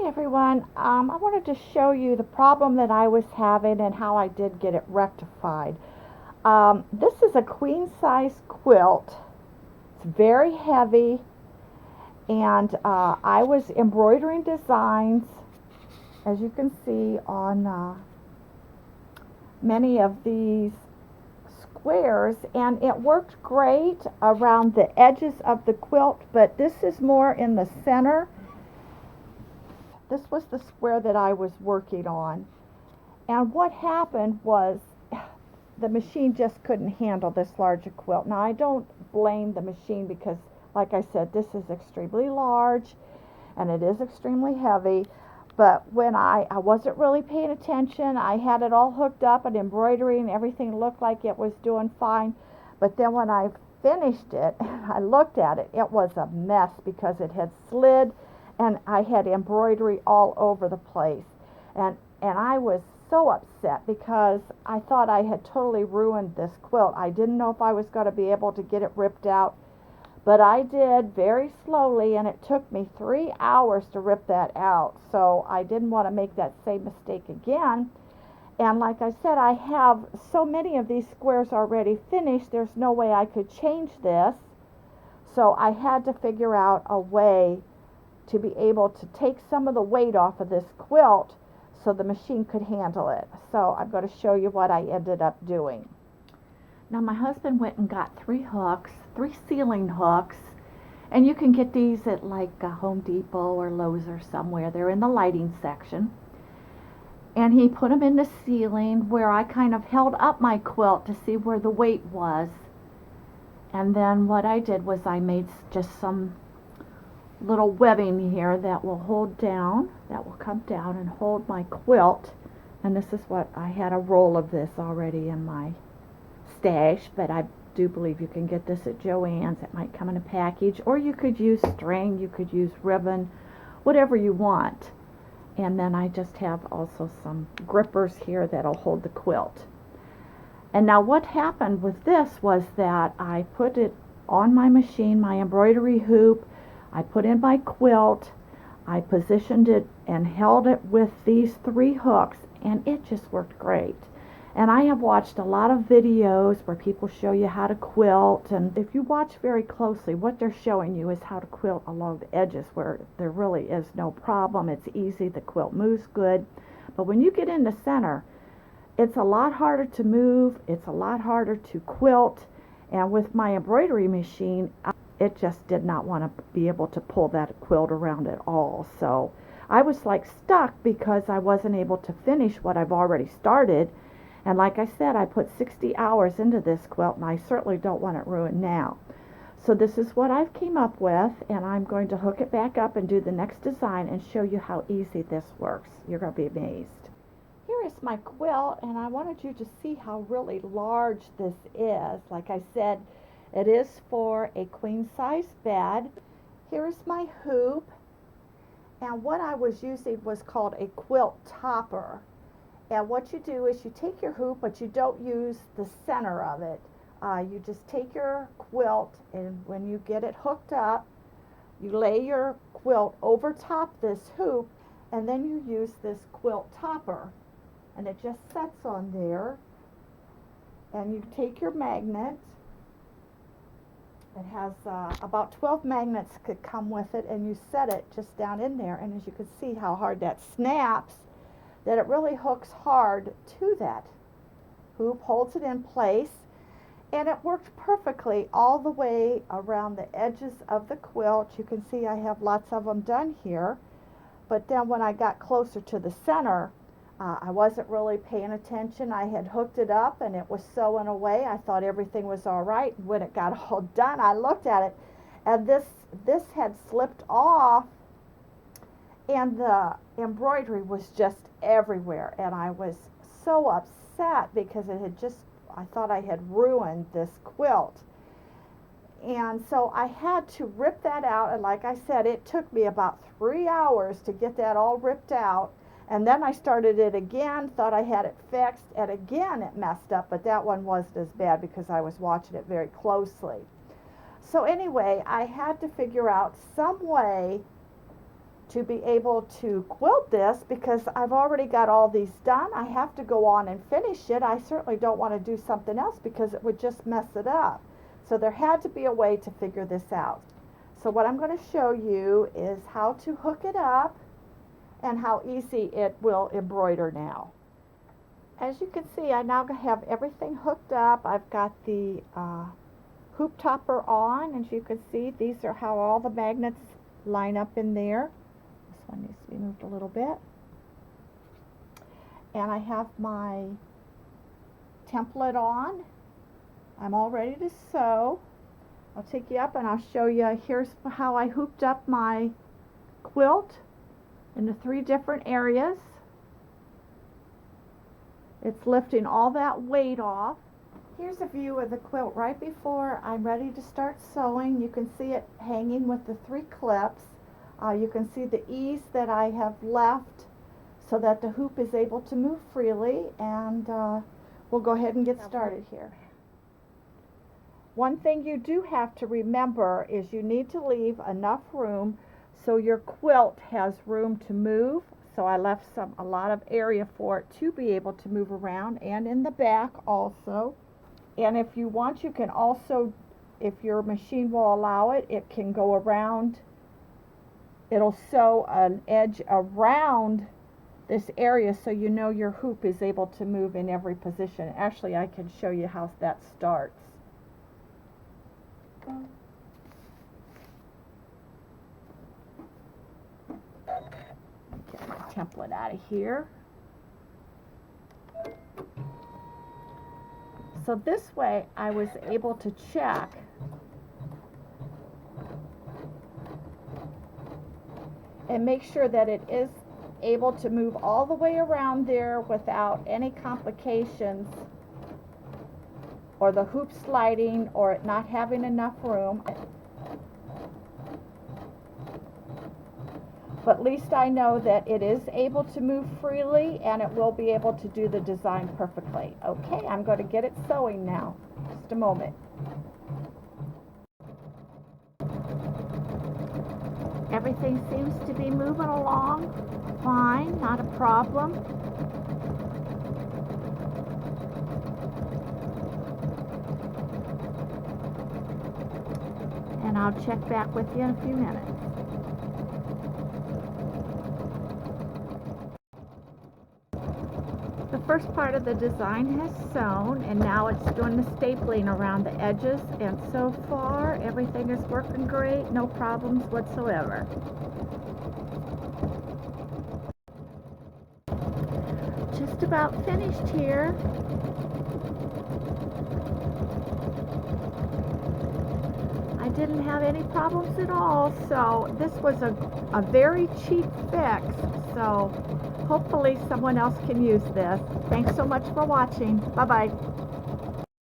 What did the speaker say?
Hi everyone. I wanted to show you the problem that I was having and how I did get it rectified. This is a queen size quilt. It's very heavy, and I was embroidering designs, as you can see, on many of these squares, and it worked great around the edges of the quilt, but this is more in the center. This was the square that I was working on. And what happened was the machine just couldn't handle this larger quilt. Now, I don't blame the machine because, like I said, this is extremely large and it is extremely heavy. But when I wasn't really paying attention, I had it all hooked up and embroidery and everything looked like it was doing fine. But then when I finished it, I looked at it, it was a mess because it had slid and I had embroidery all over the place. And I was so upset because I thought I had totally ruined this quilt. I didn't know if I was going to be able to get it ripped out, but I did very slowly, and it took me 3 hours to rip that out. So I didn't want to make that same mistake again. And like I said, I have so many of these squares already finished, there's no way I could change this. So I had to figure out a way to be able to take some of the weight off of this quilt so the machine could handle it. So I'm going to show you what I ended up doing. Now my husband went and got 3 hooks, 3 ceiling hooks, and you can get these at like a Home Depot or Lowe's or somewhere. They're in the lighting section. And he put them in the ceiling where I kind of held up my quilt to see where the weight was. And then what I did was I made just some little webbing here that will hold down, that will come down and hold my quilt. And this is what I had, a roll of this already in my stash, but I do believe you can get this at Joann's. It might come in a package, or you could use string, you could use ribbon, whatever you want. And then I just have also some grippers here that'll hold the quilt. And now what happened with this was that I put it on my machine, my embroidery hoop, I put in my quilt, I positioned it and held it with these 3 hooks, and it just worked great. And I have watched a lot of videos where people show you how to quilt, and if you watch very closely, what they're showing you is how to quilt along the edges where there really is no problem. It's easy, the quilt moves good. But when you get in the center, it's a lot harder to move, it's a lot harder to quilt, and with my embroidery machine, it just did not want to be able to pull that quilt around at all. So I was like stuck because I wasn't able to finish what I've already started. And like I said, I put 60 hours into this quilt, and I certainly don't want it ruined now. So this is what I've came up with, and I'm going to hook it back up and do the next design and show you how easy this works. You're going to be amazed. Here is my quilt, and I wanted you to see how really large this is. Like I said, it is for a queen size bed. Here is my hoop, and what I was using was called a quilt topper. And what you do is you take your hoop, but you don't use the center of it. You just take your quilt, and when you get it hooked up, you lay your quilt over top this hoop, and then you use this quilt topper. And it just sets on there. And you take your magnet. It has about 12 magnets could come with it, and you set it just down in there. And as you can see how hard that snaps, that it really hooks hard to that hoop, holds it in place, and it worked perfectly all the way around the edges of the quilt. You can see I have lots of them done here, but then when I got closer to the center, I wasn't really paying attention. I had hooked it up and it was sewing away. I thought everything was all right. When it got all done, I looked at it, and this had slipped off, and the embroidery was just everywhere, and I was so upset because it had just, I thought I had ruined this quilt. And so I had to rip that out, and like I said, it took me about 3 hours to get that all ripped out. And then I started it again, thought I had it fixed, and again it messed up, but that one wasn't as bad because I was watching it very closely. So anyway, I had to figure out some way to be able to quilt this, because I've already got all these done. I have to go on and finish it. I certainly don't want to do something else because it would just mess it up. So there had to be a way to figure this out. So what I'm going to show you is how to hook it up and how easy it will embroider now. As you can see, I now have everything hooked up. I've got the hoop topper on. As you can see, these are how all the magnets line up in there. This one needs to be moved a little bit. And I have my template on. I'm all ready to sew. I'll take you up and I'll show you. Here's how I hooped up my quilt in the 3 different areas. It's lifting all that weight off. Here's a view of the quilt right before I'm ready to start sewing. You can see it hanging with the 3 clips. You can see the ease that I have left so that the hoop is able to move freely, and we'll go ahead and get started here. One thing you do have to remember is you need to leave enough room so your quilt has room to move. So I left a lot of area for it to be able to move around, and in the back also. And if you want, you can also, if your machine will allow it, it can go around. It'll sew an edge around this area so you know your hoop is able to move in every position. Actually, I can show you how that starts. Get my template out of here. So this way I was able to check and make sure that it is able to move all the way around there without any complications, or the hoop sliding, or it not having enough room. But at least I know that it is able to move freely and it will be able to do the design perfectly. Okay, I'm going to get it sewing now. Just a moment. Everything seems to be moving along fine, not a problem. And I'll check back with you in a few minutes. The first part of the design has sewn, and now it's doing the stapling around the edges, and so far everything is working great, no problems whatsoever. Just about finished here. I didn't have any problems at all, so this was a very cheap fix, so hopefully someone else can use this. Thanks so much for watching. Bye-bye.